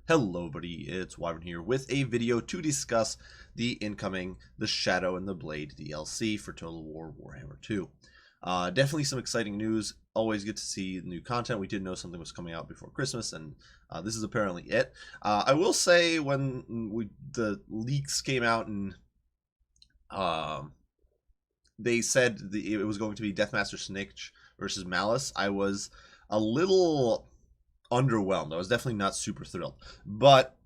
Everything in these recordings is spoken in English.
Hello buddy, it's Wyvern here with a video to discuss the incoming The Shadow and the Blade DLC for Total War Warhammer 2. Definitely some exciting news. Always good to see new content. We did know something was coming out before Christmas, and this is apparently it. I will say when the leaks came out and they said it was going to be Deathmaster Snitch versus Malice, I was a little underwhelmed. I was definitely not super thrilled. But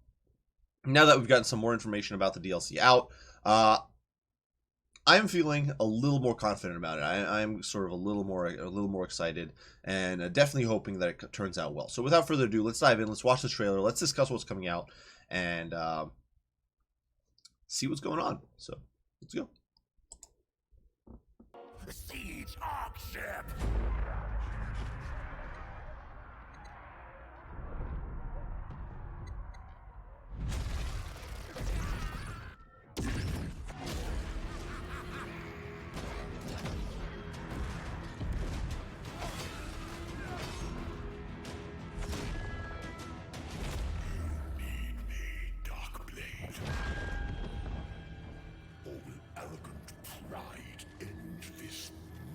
now that we've gotten some more information about the DLC out, I'm feeling a little more confident about it. I'm sort of a little more excited, and definitely hoping that it turns out well. So without further ado, let's dive in. Let's watch the trailer. Let's discuss what's coming out and see what's going on. So let's go. The siege arc ship.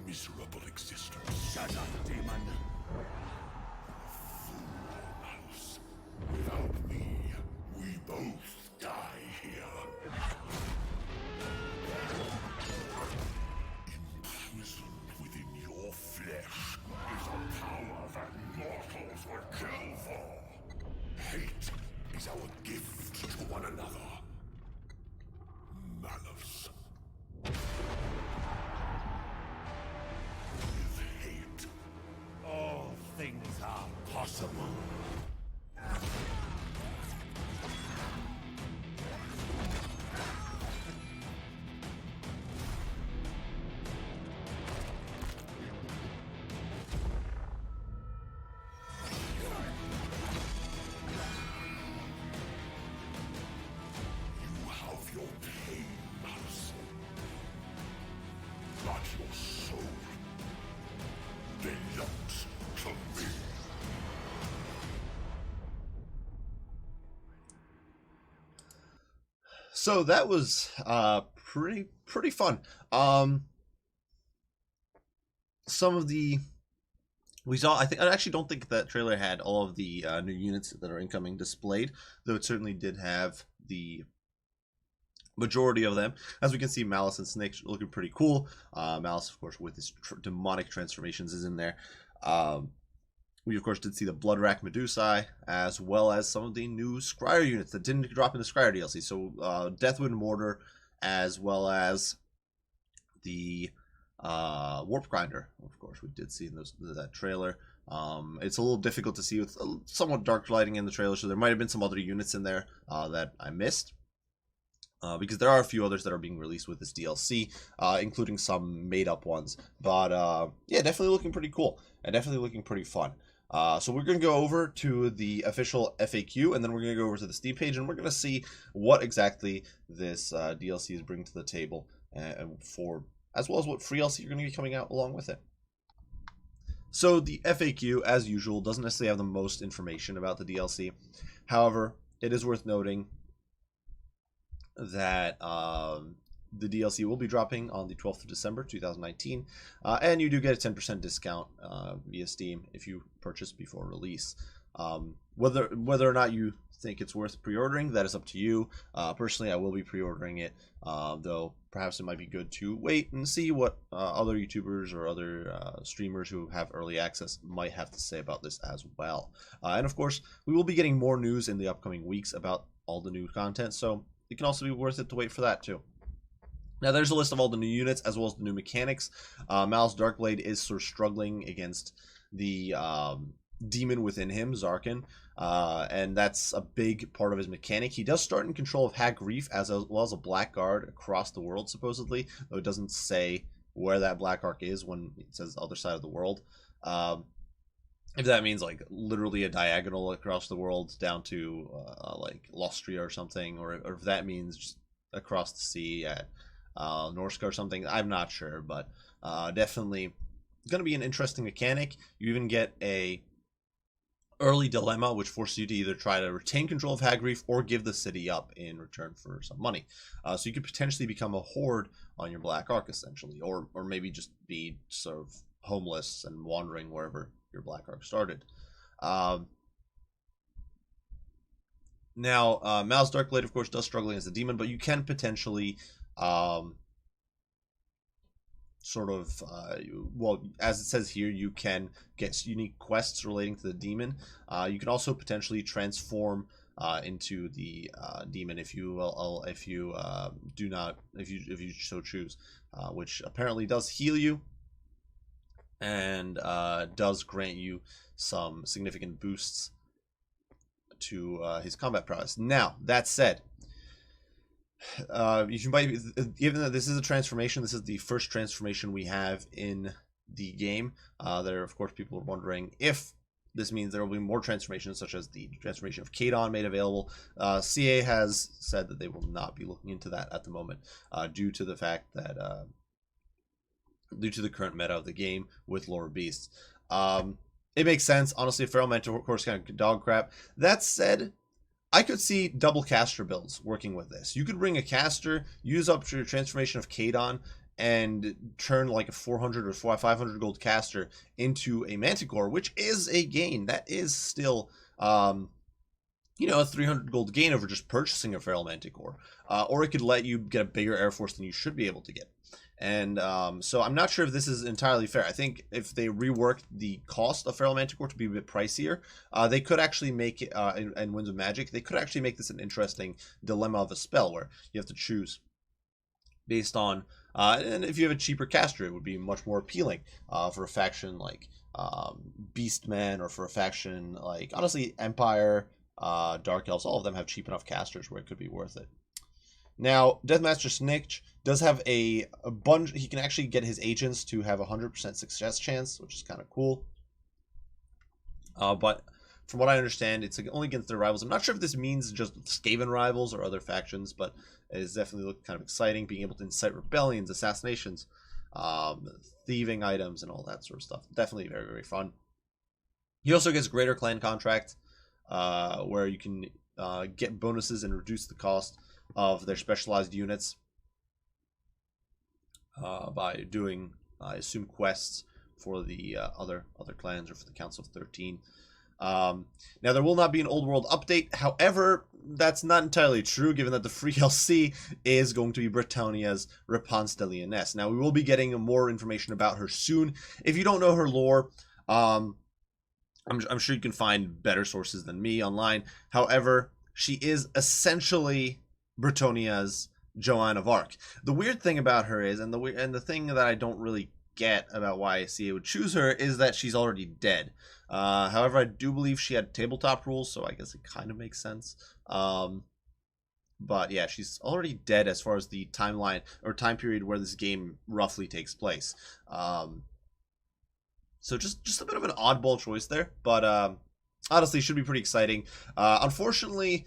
Miserable existence. Shut up, demon! Fool mouse. Without me, we both die here. Imprisoned within your flesh is a power that mortals would kill for. Hate is our gift to one another. Malice. All things are possible. You have your pain, Malice. But your soul belongs to me. So that was pretty fun. Some of the we saw. I actually don't think that trailer had all of the new units that are incoming displayed, though it certainly did have the majority of them. As we can see, Malice and Snake looking pretty cool. Malice, of course, with his demonic transformations is in there. We, of course, did see the Bloodrack Medusae, as well as some of the new Scryer units that didn't drop in the Scryer DLC. So, Deathwind Mortar, as well as the Warp Grinder, of course, we did see in that trailer. It's a little difficult to see with somewhat dark lighting in the trailer, so there might have been some other units in there that I missed. Because there are a few others that are being released with this DLC, including some made-up ones. But, yeah, definitely looking pretty cool, and definitely looking pretty fun. So we're going to go over to the official FAQ, and then we're going to go over to the Steam page, and we're going to see what exactly this DLC is bringing to the table, as well as what free DLC are going to be coming out along with it. So the FAQ, as usual, doesn't necessarily have the most information about the DLC. However, it is worth noting that the DLC will be dropping on the 12th of December 2019, and you do get a 10% discount via Steam if you purchase before release. Whether or not you think it's worth pre-ordering, that is up to you. Personally, I will be pre-ordering it, though perhaps it might be good to wait and see what other YouTubers or other streamers who have early access might have to say about this as well. And of course, we will be getting more news in the upcoming weeks about all the new content, so it can also be worth it to wait for that too. Now, there's a list of all the new units as well as the new mechanics. Malice Darkblade is sort of struggling against the demon within him, Zarkin, and that's a big part of his mechanic. He does start in control of Hag Reef as well as a Black Guard across the world, supposedly, though it doesn't say where that Black Arc is when it says the other side of the world. If that means like literally a diagonal across the world down to like Lostria or something, or if that means just across the sea at Norska or something, I'm not sure, but definitely going to be an interesting mechanic. You even get a early dilemma, which forces you to either try to retain control of Hagreef or give the city up in return for some money. So you could potentially become a horde on your Black Ark, essentially, or maybe just be sort of homeless and wandering wherever your Black Ark started. Now, Mal's Darkblade, of course, does struggle against the demon, but you can potentially well, as it says here, you can get unique quests relating to the demon. You can also potentially transform into the demon if you so choose, which apparently does heal you and does grant you some significant boosts to his combat prowess. Now, that said, given that this is a transformation, this is the first transformation we have in the game. There, of course, people are wondering if this means there will be more transformations, such as the transformation of Kadon made available. CA has said that they will not be looking into that at the moment, due to the fact that due to the current meta of the game with lower beasts. It makes sense. Honestly, Feral Mentor, of course, kind of dog crap. That said, I could see double caster builds working with this. You could bring a caster, use up your transformation of Kadon, and turn like a 400 or 500 gold caster into a Manticore, which is a gain. That is still, a 300 gold gain over just purchasing a Feral Manticore. Or it could let you get a bigger Air Force than you should be able to get. And so I'm not sure if this is entirely fair. I think if they reworked the cost of Feral Manticore to be a bit pricier, they could actually make it, in Winds of Magic, they could actually make this an interesting dilemma of a spell where you have to choose based on, and if you have a cheaper caster, it would be much more appealing for a faction like Beastman, or for a faction like, honestly, Empire, Dark Elves, all of them have cheap enough casters where it could be worth it. Now, Deathmaster Snitch does have a bunch. He can actually get his agents to have a 100% success chance, which is kind of cool. But from what I understand, it's only against their rivals. I'm not sure if this means just Skaven rivals or other factions, but it is definitely looking kind of exciting, being able to incite rebellions, assassinations, thieving items, and all that sort of stuff. Definitely very, very fun. He also gets Greater Clan Contract, where you can get bonuses and reduce the cost of their specialized units by doing, I assume, quests for the other clans or for the Council of 13. Now, there will not be an Old World update. However, that's not entirely true, given that the free LC is going to be Bretonia's Repanse de Lyonesse. Now, we will be getting more information about her soon. If you don't know her lore, I'm sure you can find better sources than me online. However, she is essentially Bretonia's Joan of Arc. The weird thing about her is, and the thing that I don't really get about why CA would choose her, is that she's already dead. However, I do believe she had tabletop rules, so I guess it kind of makes sense. But yeah, she's already dead as far as the timeline or time period where this game roughly takes place. So just a bit of an oddball choice there, but honestly, should be pretty exciting. Unfortunately,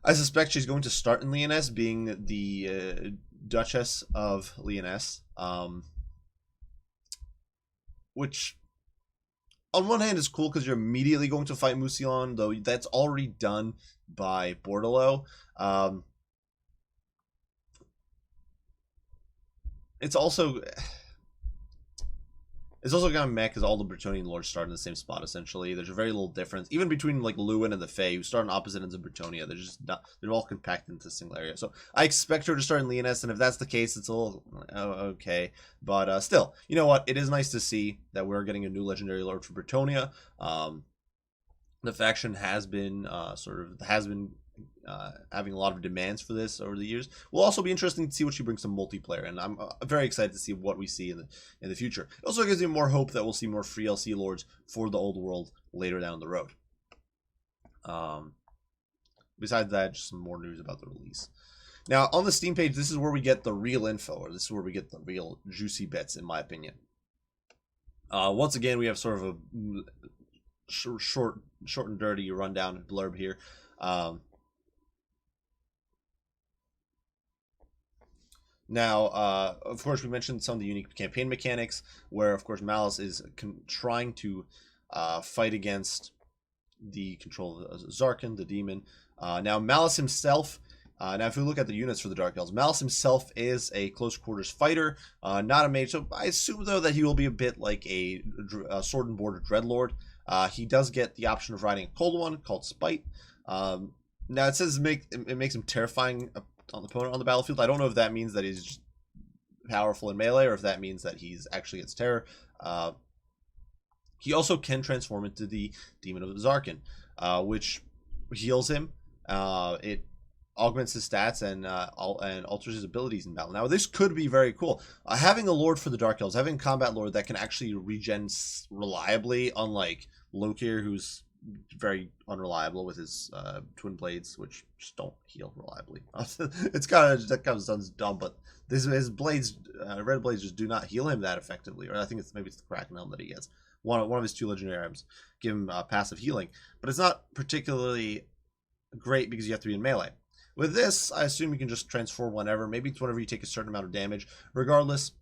I suspect she's going to start in Lyonesse, being the Duchess of Lyonesse, which on one hand is cool because you're immediately going to fight Mousillon, though that's already done by Bordelot. It's also kind of meh because all the Bretonian lords start in the same spot, essentially. There's a very little difference. Even between, like, Lewin and the Fae, who start on opposite ends of Bretonia, they're just not, they're all compacted into a single area. So I expect her to start in Lyonesse, and if that's the case, it's a little, okay. But still, you know what? It is nice to see that we're getting a new legendary lord for Bretonia. The faction has been, having a lot of demands for this over the years. Will also be interesting to see what she brings to multiplayer, and I'm very excited to see what we see in the future. It also gives me more hope that we'll see more free LC lords for the old world later down the road. Besides that, just some more news about the release. Now, on the Steam page, this is where we get the real info, or this is where we get the real juicy bits, in my opinion. Once again, we have sort of a short and dirty rundown blurb here. Now, of course, we mentioned some of the unique campaign mechanics, where, of course, Malice is trying to fight against the control of Zarkin, the demon. Now, Malice himself. Now, if we look at the units for the Dark Elves, Malice himself is a close quarters fighter, not a mage. So I assume, though, that he will be a bit like a Sword and Border Dreadlord. He does get the option of riding a cold one called Spite. Now, it says it makes him terrifying on the opponent on the battlefield. I don't know if that means that he's just powerful in melee or if that means that he's actually gets terror. He also can transform into the Demon of Zarkin, which heals him. It augments his stats and alters his abilities in battle. Now, this could be very cool. Having a Lord for the Dark Elves, having a Combat Lord that can actually regen reliably, unlike Lokir, who's very unreliable with his twin blades, which just don't heal reliably. It's kind of that kind of sounds dumb, but his blades, red blades, just do not heal him that effectively. Or I think maybe it's the Kraken Helm that he gets. One of his 2 legendary items give him passive healing, but it's not particularly great because you have to be in melee. With this, I assume you can just transform whenever. Maybe it's whenever you take a certain amount of damage. Regardless,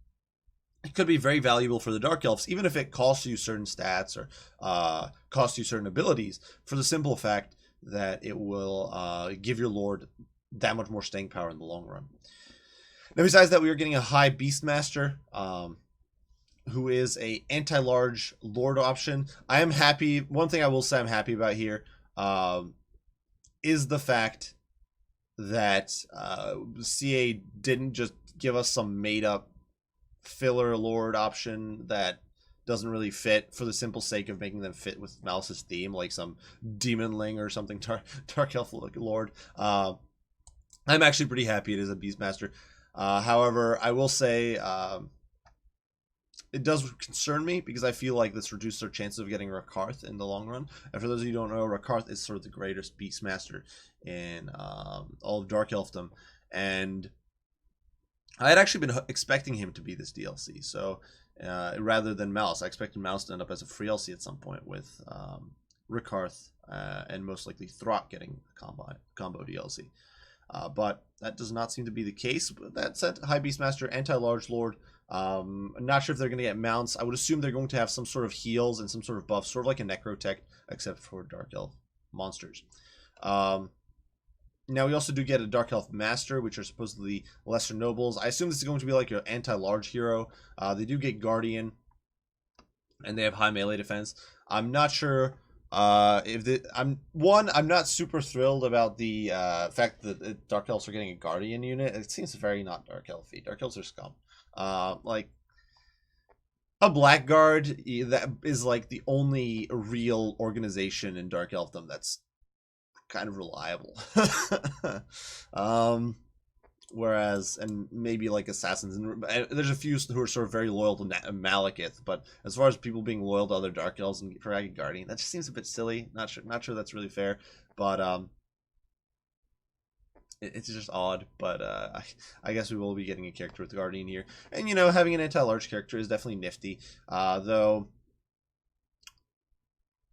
it could be very valuable for the Dark Elves, even if it costs you certain stats or costs you certain abilities, for the simple fact that it will give your Lord that much more staying power in the long run. Now, besides that, we are getting a High Beastmaster, who is a anti-large Lord option. I am happy. One thing I will say I'm happy about here is the fact that CA didn't just give us some made-up filler Lord option that doesn't really fit for the simple sake of making them fit with Malice's theme, like some Demonling or something, Dark Elf Lord. I'm actually pretty happy it is a Beastmaster. However, I will say it does concern me because I feel like this reduces our chances of getting Rakarth in the long run. And for those of you who don't know, Rakarth is sort of the greatest Beastmaster in all of Dark Elfdom. And I had actually been expecting him to be this DLC. So rather than Malice, I expected Malice to end up as a free DLC at some point with Rakarth and most likely Throt getting a combo DLC. But that does not seem to be the case. But that said, High Beastmaster, Anti-Large Lord. I'm not sure if they're going to get mounts. I would assume they're going to have some sort of heals and some sort of buffs, sort of like a Necrotech, except for Dark Elf monsters. Now, we also do get a Dark Elf Master, which are supposedly lesser nobles. I assume this is going to be like your anti-large hero. They do get Guardian, and they have high melee defense. I'm not sure I'm not super thrilled about the fact that Dark Elves are getting a Guardian unit. It seems very not Dark Elfy. Dark Elves are scum. Like a Blackguard that is like the only real organization in Dark Elfdom that's kind of reliable. Whereas, and maybe like Assassins, and there's a few who are sort of very loyal to Malekith, but as far as people being loyal to other Dark Elves and Dragon Guardian, that just seems a bit silly. Not sure that's really fair, but it's just odd. But I guess we will be getting a character with Guardian here, and having an anti-large character is definitely nifty. Though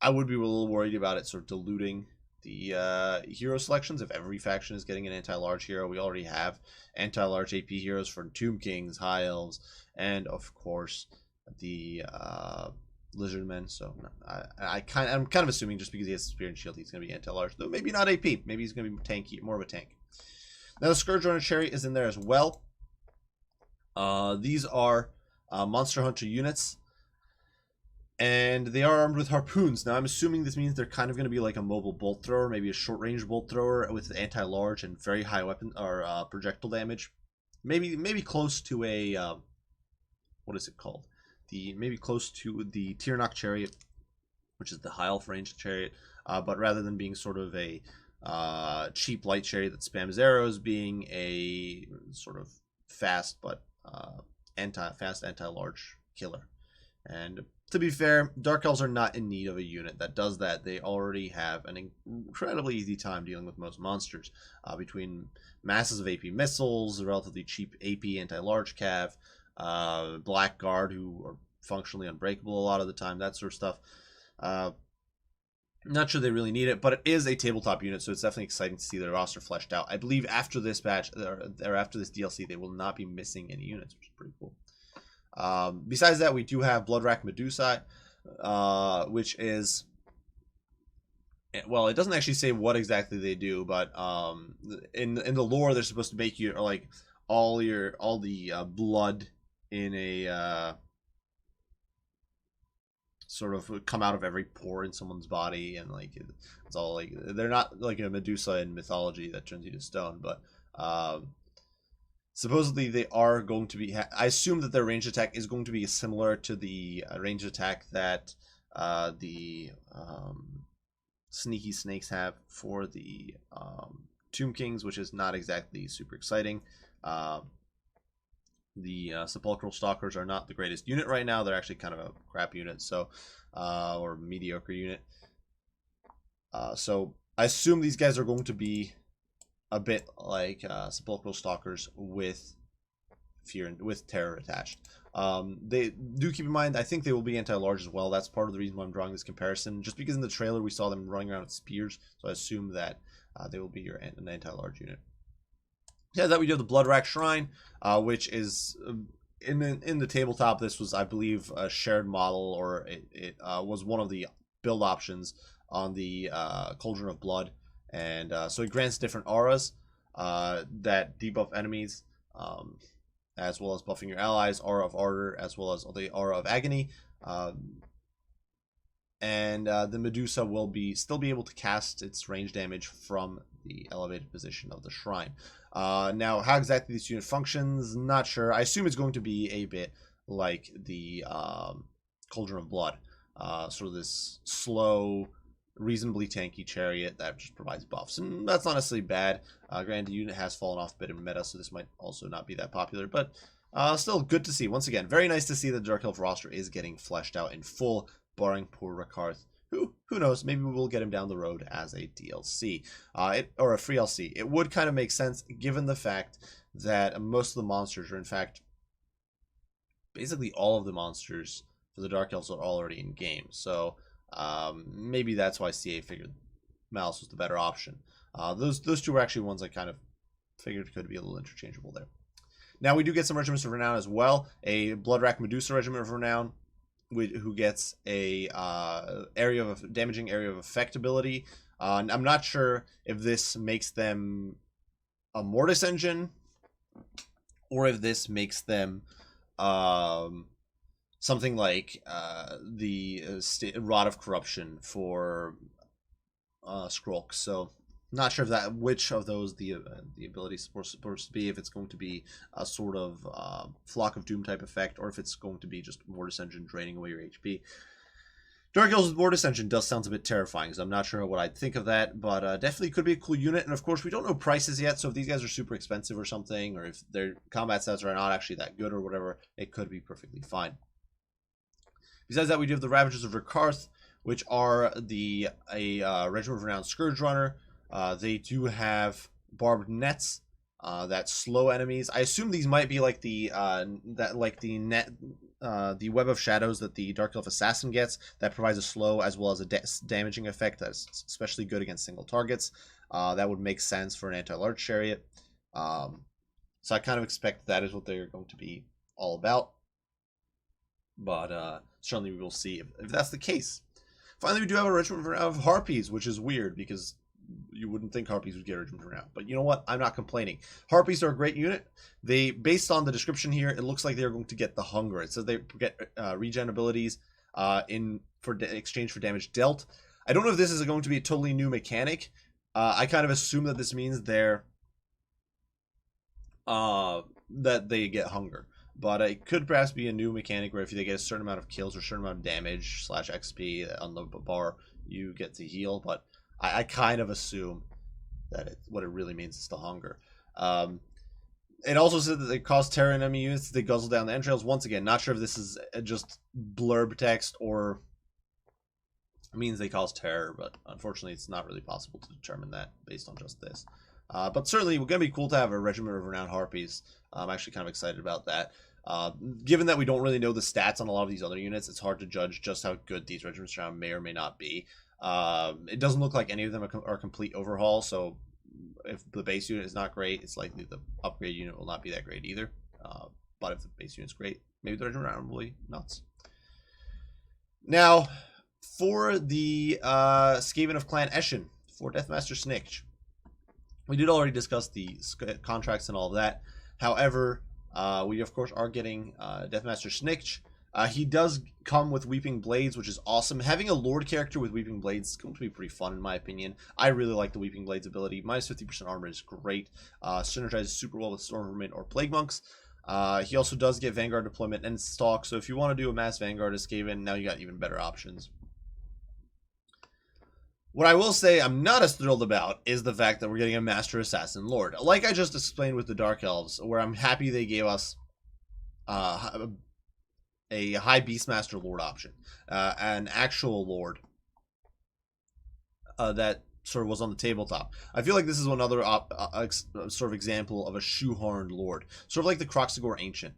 I would be a little worried about it sort of diluting the hero selections. If every faction is getting an anti-large hero, we already have anti-large AP heroes for Tomb Kings, High Elves, and of course the Lizardmen. So I'm kind of assuming just because he has Spear and Shield, he's going to be anti-large, though maybe not AP. Maybe he's going to be tanky, more of a tank. Now the Scourge Runner Chariot is in there as well. These are Monster Hunter units. And they are armed with harpoons. Now, I'm assuming this means they're kind of going to be like a mobile bolt thrower, maybe a short-range bolt thrower with anti-large and very high weapon or projectile damage. Maybe close to a what is it called? Maybe close to the Tirnock Chariot, which is the high elf range chariot. But rather than being sort of a cheap light chariot that spams arrows, being a sort of fast but anti-large killer. And to be fair, Dark Elves are not in need of a unit that does that. They already have an incredibly easy time dealing with most monsters. Between masses of AP missiles, relatively cheap AP anti-large cav, Blackguard, who are functionally unbreakable a lot of the time, that sort of stuff. Not sure they really need it, but it is a tabletop unit, so it's definitely exciting to see their roster fleshed out. I believe after this batch, or after this DLC, they will not be missing any units, which is pretty cool. Besides that, we do have Bloodrack Medusa, which is well, it doesn't actually say what exactly they do, but in the lore, they're supposed to make you like all the blood in a sort of come out of every pore in someone's body, and like it's all like they're not like a Medusa in mythology that turns you to stone, but supposedly they are going to be. I assume that their range attack is going to be similar to the range attack that the sneaky snakes have for the Tomb Kings, which is not exactly super exciting. The Sepulchral Stalkers are not the greatest unit right now. They're actually kind of a crap unit, so or mediocre unit. So I assume these guys are going to be a bit like Sepulchral Stalkers with fear and with terror attached. They do keep in mind, I think they will be anti-large as well. That's part of the reason why I'm drawing this comparison. Just because in the trailer we saw them running around with spears, so I assume that they will be an anti-large unit. Yeah, that we do have the Bloodrack Shrine, which is in the tabletop. This was, I believe, a shared model, or it was one of the build options on the Cauldron of Blood, and so it grants different auras that debuff enemies, as well as buffing your allies. Aura of Ardor, as well as the Aura of Agony. And the Medusa will still be able to cast its range damage from the elevated position of the shrine. Now, how exactly this unit functions, not sure. I assume it's going to be a bit like the Cauldron of Blood. Sort of this slow, reasonably tanky chariot that just provides buffs. And that's not necessarily bad. Granted, the unit has fallen off a bit in meta, so this might also not be that popular. But still good to see. Once again, very nice to see that the Dark Elf roster is getting fleshed out in full, barring poor Rakarth. Who knows? Maybe we'll get him down the road as a DLC, or a free LC. It would kind of make sense given the fact that most of the monsters, or in fact, basically all of the monsters for the Dark Elves are already in game. So maybe that's why CA figured Malice was the better option. Those two were actually ones I kind of figured could be a little interchangeable there. Now we do get some Regiments of Renown as well. A Bloodrack Medusa Regiment of Renown, who gets a damaging area of effect ability. I'm not sure if this makes them a Mortis engine, or if this makes them something like the Rod of Corruption for Skrulk. So not sure if which of those the ability is supposed to be. If it's going to be a sort of Flock of Doom type effect, or if it's going to be just Mortis Engine draining away your HP. Dark Elves with Mortis Engine does sound a bit terrifying, so I'm not sure what I'd think of that, but definitely could be a cool unit. And of course, we don't know prices yet, so if these guys are super expensive or something, or if their combat stats are not actually that good or whatever, it could be perfectly fine. Besides that, we do have the Ravagers of Rakarth, which are a Regiment of Renowned Scourge Runner. They do have barbed nets that slow enemies. I assume these might be like the Web of Shadows that the Dark Elf Assassin gets, that provides a slow as well as a damaging effect that's especially good against single targets. That would make sense for an anti-large chariot. So I kind of expect that is what they're going to be all about. But certainly we will see if that's the case. Finally, we do have a Regiment of Harpies, which is weird because you wouldn't think Harpies would get Regiment Renown. But you know what? I'm not complaining. Harpies are a great unit. They, based on the description here, it looks like they're going to get the Hunger. It says they get regen abilities in exchange for damage dealt. I don't know if this is going to be a totally new mechanic. I kind of assume that this means they're that they get Hunger. But it could perhaps be a new mechanic where if they get a certain amount of kills or a certain amount of damage / XP on the bar, you get to heal. But I kind of assume that what it really means is the Hunger. It also said that they cause terror in enemy units. They guzzle down the entrails. Once again, not sure if this is just blurb text or means they cause terror, but unfortunately it's not really possible to determine that based on just this. But certainly, we're going to be cool to have a Regiment of Renowned Harpies. I'm actually kind of excited about that. Given that we don't really know the stats on a lot of these other units, it's hard to judge just how good these Regiments of Renown may or may not be. It doesn't look like any of them are complete overhaul, so if the base unit is not great, it's likely the upgrade unit will not be that great either. But if the base unit's great, maybe the Regiment of Renown will be nuts. Now, For the Skaven of Clan Eshin, for Deathmaster Snikch, we did already discuss the contracts and all of that. However, we of course are getting Deathmaster Snikch. He does come with Weeping Blades, which is awesome. Having a Lord character with Weeping Blades is going to be pretty fun, in my opinion. I really like the Weeping Blades ability. Minus 50% armor is great. Synergizes super well with Stormvermin or Plague Monks. He also does get Vanguard deployment and Stalk, so if you want to do a Mass Vanguard as Skaven, now you got even better options. What I will say I'm not as thrilled about is the fact that we're getting a Master Assassin Lord. Like I just explained with the Dark Elves, where I'm happy they gave us a High Beastmaster Lord option. An actual Lord that sort of was on the tabletop. I feel like this is another sort of example of a shoehorned Lord. Sort of like the Kroxigor Ancient.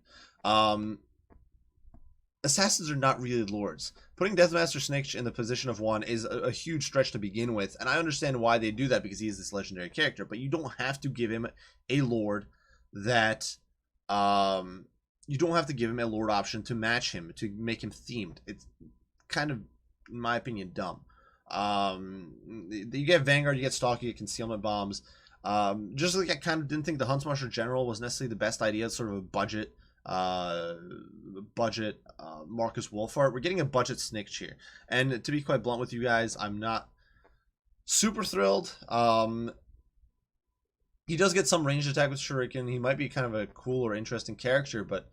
Assassins are not really lords. Putting Deathmaster Snikch in the position of one is a huge stretch to begin with, and I understand why they do that because he is this legendary character, but you don't have to give him a lord that you don't have to give him a lord option to match him, to make him themed. It's kind of, in my opinion, dumb. You get Vanguard, you get Stalk, you get Concealment Bombs. Just like I kind of didn't think the Huntsmaster General was necessarily the best idea. It's sort of a budget Marcus Wolfart. We're getting a budget Snikch here, and to be quite blunt with you guys, I'm not super thrilled. He does get some ranged attack with Shuriken. He might be kind of a cool or interesting character, but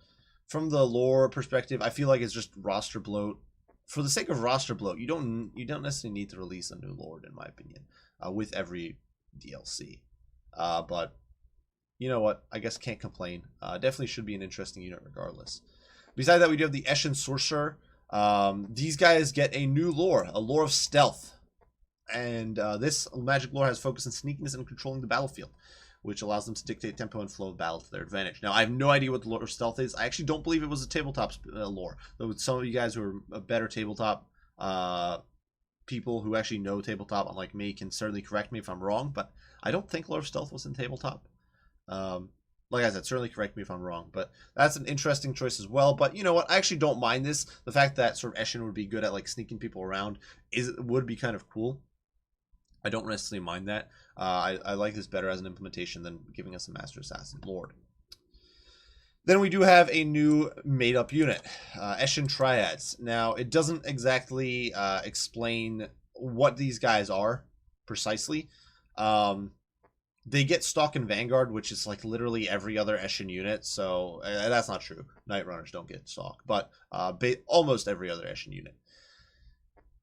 from the lore perspective, I feel like it's just roster bloat. For the sake of roster bloat, you don't necessarily need to release a new lord, in my opinion, with every DLC. But you know what? I guess can't complain. Definitely should be an interesting unit regardless. Besides that, we do have the Eshin Sorcerer. These guys get a new lore, a lore of stealth. And this magic lore has focus on sneakiness and controlling the battlefield, which allows them to dictate tempo and flow of battle to their advantage. Now, I have no idea what the lore of stealth is. I actually don't believe it was a tabletop lore. Though with some of you guys who are better tabletop people who actually know tabletop, unlike me, can certainly correct me if I'm wrong. But I don't think lore of stealth was in tabletop. Like I said, certainly correct me if I'm wrong, but that's an interesting choice as well. But you know what? I actually don't mind this. The fact that sort of Eshin would be good at like sneaking people around would be kind of cool. I don't necessarily mind that. I like this better as an implementation than giving us a Master Assassin Lord. Then we do have a new made-up unit, Eshin Triads. Now, it doesn't exactly explain what these guys are precisely. They get Stalk and Vanguard, which is like literally every other Eshin unit. So that's not true. Night Runners don't get Stalk, but almost every other Eshin unit.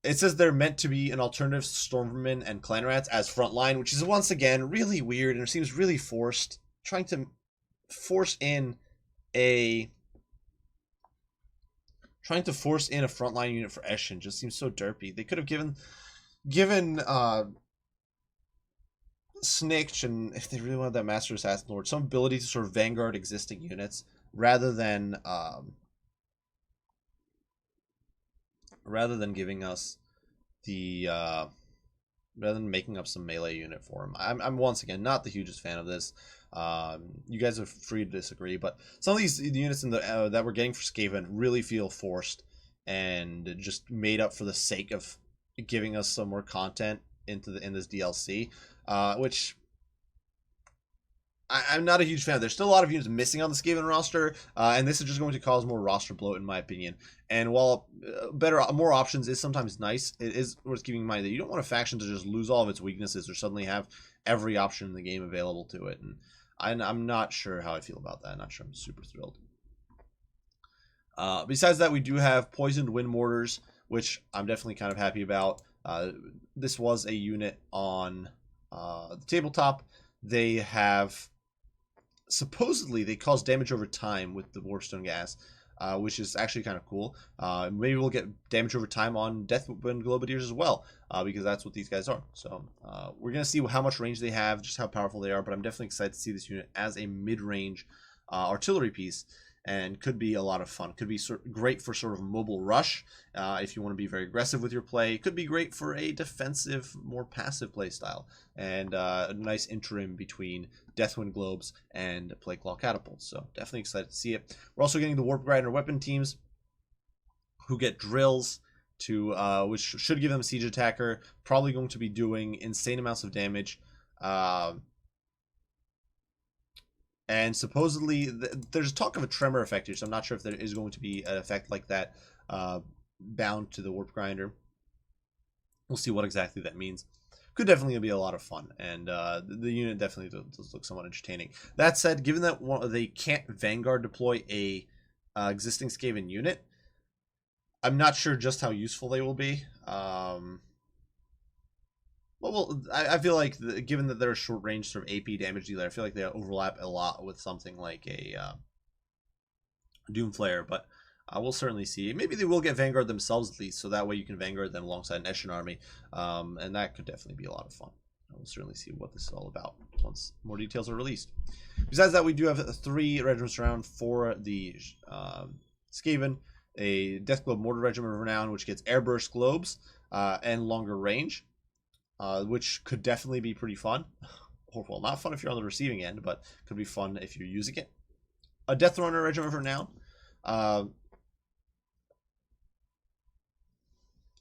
It says they're meant to be an alternative to Stormvermin and Clan Rats as frontline, which is once again really weird and it seems really forced. Trying to force in a frontline unit for Eshin just seems so derpy. They could have given Snikch, and if they really wanted that Master Assassin Lord, some ability to sort of Vanguard existing units rather than giving us the rather than making up some melee unit for him. I'm once again not the hugest fan of this. You guys are free to disagree, but some of these units in the that we're getting for Skaven really feel forced and just made up for the sake of giving us some more content in this DLC. Which I'm not a huge fan of. There's still a lot of units missing on the Skaven roster, and this is just going to cause more roster bloat, in my opinion. And while more options is sometimes nice, it is worth keeping in mind that you don't want a faction to just lose all of its weaknesses or suddenly have every option in the game available to it. And I'm not sure how I feel about that. I'm not sure I'm super thrilled. Besides that, we do have Poisoned Wind Mortars, which I'm definitely kind of happy about. This was a unit on the tabletop. They have supposedly they cause damage over time with the Warpstone gas, which is actually kind of cool. Maybe we'll get damage over time on Deathwind Globadiers as well, because that's what these guys are. So we're gonna see how much range they have, just how powerful they are. But I'm definitely excited to see this unit as a mid-range artillery piece. And could be a lot of fun. Could be great for sort of mobile rush if you want to be very aggressive with your play. Could be great for a defensive, more passive play style. And a nice interim between Deathwind Globes and Plague Claw Catapults. So definitely excited to see it. We're also getting the Warp Grinder weapon teams who get drills to which should give them siege attacker. Probably going to be doing insane amounts of damage. And supposedly, there's talk of a tremor effect here, so I'm not sure if there is going to be an effect like that bound to the warp grinder. We'll see what exactly that means. Could definitely be a lot of fun, and the unit definitely does look somewhat entertaining. That said, given that they can't Vanguard deploy a existing Skaven unit, I'm not sure just how useful they will be. Well, I feel like given that they're a short range sort of AP damage dealer, I feel like they overlap a lot with something like a Doomflayer, but we'll certainly see. Maybe they will get Vanguard themselves at least, so that way you can Vanguard them alongside an Eshin army, and that could definitely be a lot of fun. We'll certainly see what this is all about once more details are released. Besides that, we do have 3 regiments around for the Skaven, a Deathglobe Mortar Regiment of Renown, which gets Airburst Globes and longer range. Which could definitely be pretty fun. Or, well, not fun if you're on the receiving end, but could be fun if you're using it. A Death Runner Regiment of Renown.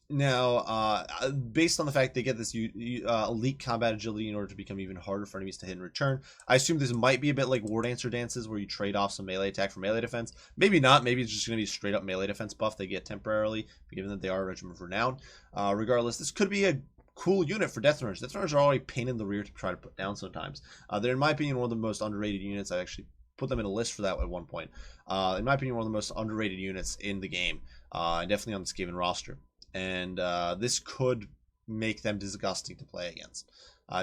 Now, based on the fact they get this elite combat agility in order to become even harder for enemies to hit in return, I assume this might be a bit like War Dancer Dances, where you trade off some melee attack for melee defense. Maybe not. Maybe it's just going to be straight up melee defense buff they get temporarily, given that they are a Regiment of Renown. Regardless, this could be a cool unit for Death Runners. Death Runners are already pain in the rear to try to put down sometimes. They're, in my opinion, one of the most underrated units. I actually put them in a list for that at one point. In my opinion, one of the most underrated units in the game, and definitely on the Skaven roster. And this could make them disgusting to play against.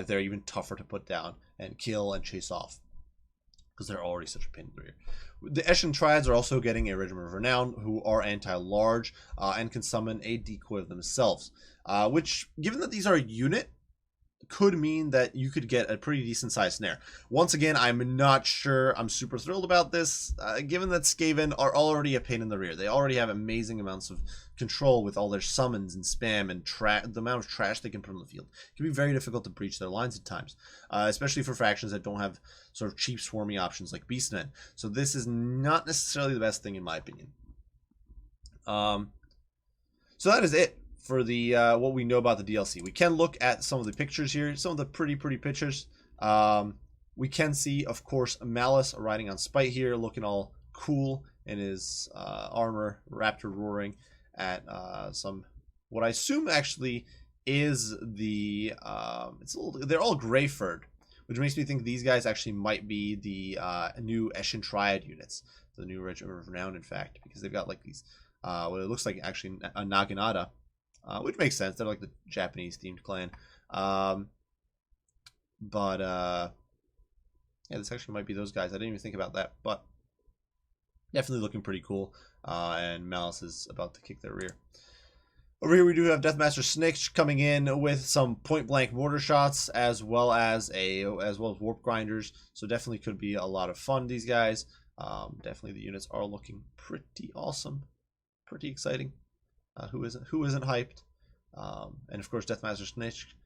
They're even tougher to put down and kill and chase off, because they're already such a pain in the rear. The Eshin Triads are also getting a Regiment of Renown, who are anti-large and can summon a decoy of themselves. Which, given that these are a unit, could mean that you could get a pretty decent sized snare. Once again, I'm not sure I'm super thrilled about this, given that Skaven are already a pain in the rear. They already have amazing amounts of control with all their summons and spam and the amount of trash they can put on the field. It can be very difficult to breach their lines at times, especially for factions that don't have sort of cheap swarming options like Beastmen. So this is not necessarily the best thing in my opinion. So that is it for the what we know about the DLC. We can look at some of the pictures here, some of the pretty pictures. We can see, of course, Malice riding on Spite here, looking all cool in his armor, raptor roaring at some, what I assume actually is the they're all gray furred, which makes me think these guys actually might be the new Eshin Triad units, the new Regiment of Renown, in fact, because they've got like these what it looks like actually a Naginata. Which makes sense. They're like the Japanese themed clan. Yeah, this actually might be those guys. I didn't even think about that, but definitely looking pretty cool. And Malice is about to kick their rear. Over here we do have Deathmaster Snitch coming in with some point blank mortar shots, as well as warp grinders. So definitely could be a lot of fun. These guys, definitely the units are looking pretty awesome, pretty exciting. Who isn't hyped? And of course, Deathmaster Snitch,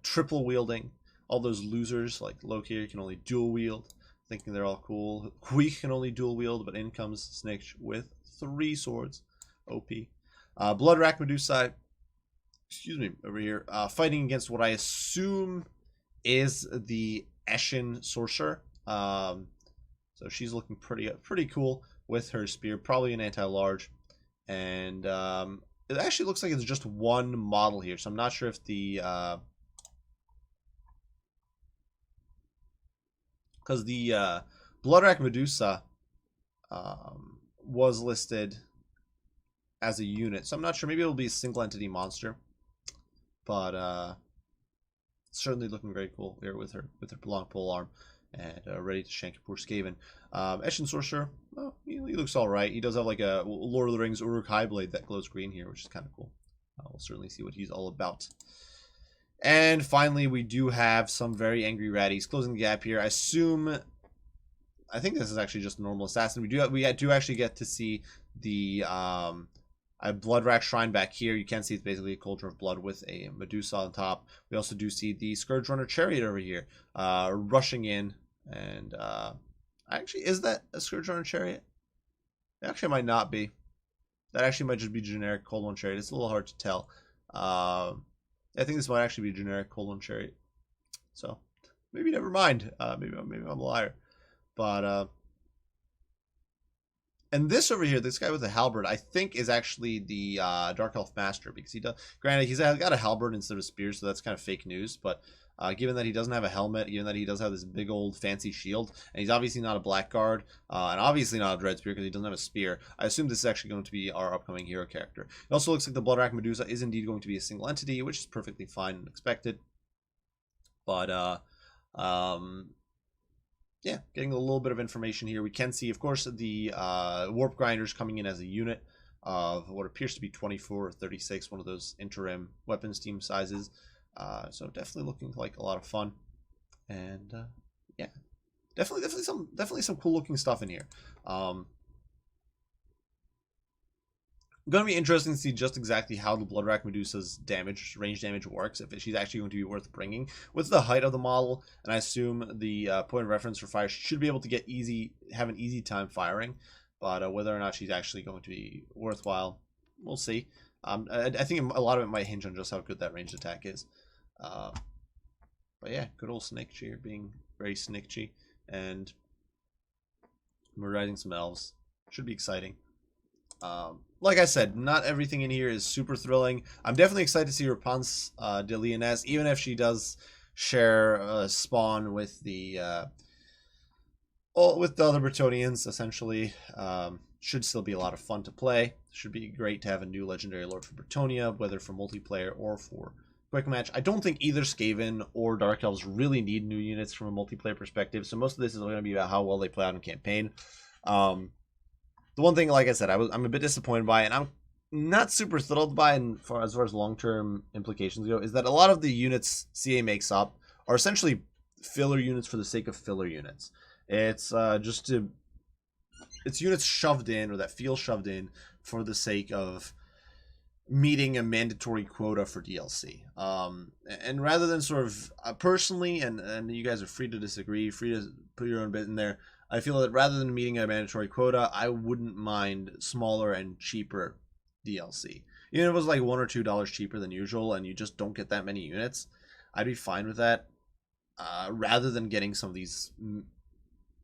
triple wielding. All those losers like Loki can only dual wield, thinking they're all cool. Queek can only dual wield, but in comes Snitch with 3 swords. OP. Bloodrack Medusa, excuse me, over here, fighting against what I assume is the Eshin Sorcerer. So she's looking pretty cool with her spear, probably an anti-large. And it actually looks like it's just one model here, so I'm not sure if the because the Bloodrack Medusa was listed as a unit, so I'm not sure. Maybe it'll be a single entity monster, but certainly looking very cool here with her long pole arm and ready to shank poor Skaven. Eshin Sorcerer, well, he looks alright. He does have like a Lord of the Rings Uruk Highblade that glows green here, which is kind of cool. We'll certainly see what he's all about. And finally, we do have some very angry ratties closing the gap here. I think this is actually just a normal assassin. We do actually get to see the Bloodrack Shrine back here. You can see it's basically a cauldron of blood with a Medusa on top. We also do see the Scourge Runner Chariot over here, rushing in. And actually, is that a Scourge Runner Chariot? It actually might not be. That actually might just be generic cold one chariot. It's a little hard to tell. I think this might actually be generic cold one chariot. So maybe never mind. Maybe I'm a liar. But and this over here, this guy with the halberd, I think is actually the Dark Elf Master, because he does. Granted, he's got a halberd instead of a spear, so that's kind of fake news. But given that he doesn't have a helmet, given that he does have this big old fancy shield, and he's obviously not a blackguard, and obviously not a dread spear because he doesn't have a spear, I assume this is actually going to be our upcoming hero character. It also looks like the Bloodrack Medusa is indeed going to be a single entity, which is perfectly fine and expected. But yeah, getting a little bit of information here. We can see, of course, the warp grinders coming in as a unit of what appears to be 24 or 36, one of those interim weapons team sizes. So definitely looking like a lot of fun, and yeah, definitely some cool looking stuff in here. Going to be interesting to see just exactly how the Bloodrack Medusa's range damage works, if she's actually going to be worth bringing. With the height of the model, and I assume the point of reference for fire should be able to have an easy time firing, but whether or not she's actually going to be worthwhile, we'll see. I think a lot of it might hinge on just how good that ranged attack is. But yeah, good old Snake here being very snitchy and murdering some elves. Should be exciting. Like I said, not everything in here is super thrilling. I'm definitely excited to see Repanse de Lyonesse, even if she does share a spawn with the other Bretonians, essentially. Should still be a lot of fun to play. Should be great to have a new legendary lord for Bretonia, whether for multiplayer or for quick match. I don't think either Skaven or Dark Elves really need new units from a multiplayer perspective, so most of this is going to be about how well they play out in campaign. The one thing, like I said, I'm a bit disappointed by, and I'm not super thrilled by, and as far as long-term implications go, is that a lot of the units CA makes up are essentially filler units for the sake of filler units. It's it's units shoved in, or that feel shoved in, for the sake of meeting a mandatory quota for DLC. And rather than sort of personally, and you guys are free to disagree, free to put your own bit in there, I feel that rather than meeting a mandatory quota, I wouldn't mind smaller and cheaper DLC. Even if it was like $1 or $2 cheaper than usual, and you just don't get that many units, I'd be fine with that. Rather than getting some of these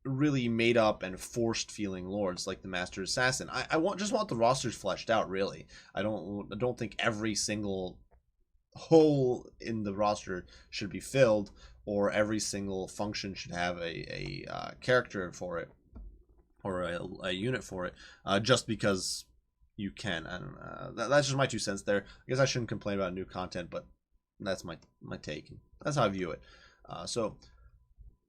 really made up and forced feeling lords like the Master Assassin. I just want the rosters fleshed out, really. I don't think every single hole in the roster should be filled, or every single function should have a character for it, or a unit for it, just because you can. I don't know. That's just my 2 cents there. I guess I shouldn't complain about new content, but that's my take. That's how I view it. So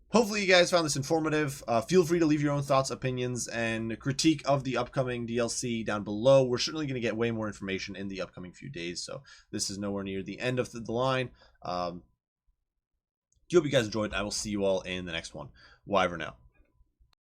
hopefully you guys found this informative. Feel free to leave your own thoughts, opinions, and critique of the upcoming DLC down below. We're certainly going to get way more information in the upcoming few days, so this is nowhere near the end of the line. Hope you guys enjoyed. I will see you all in the next one. Wyvern out.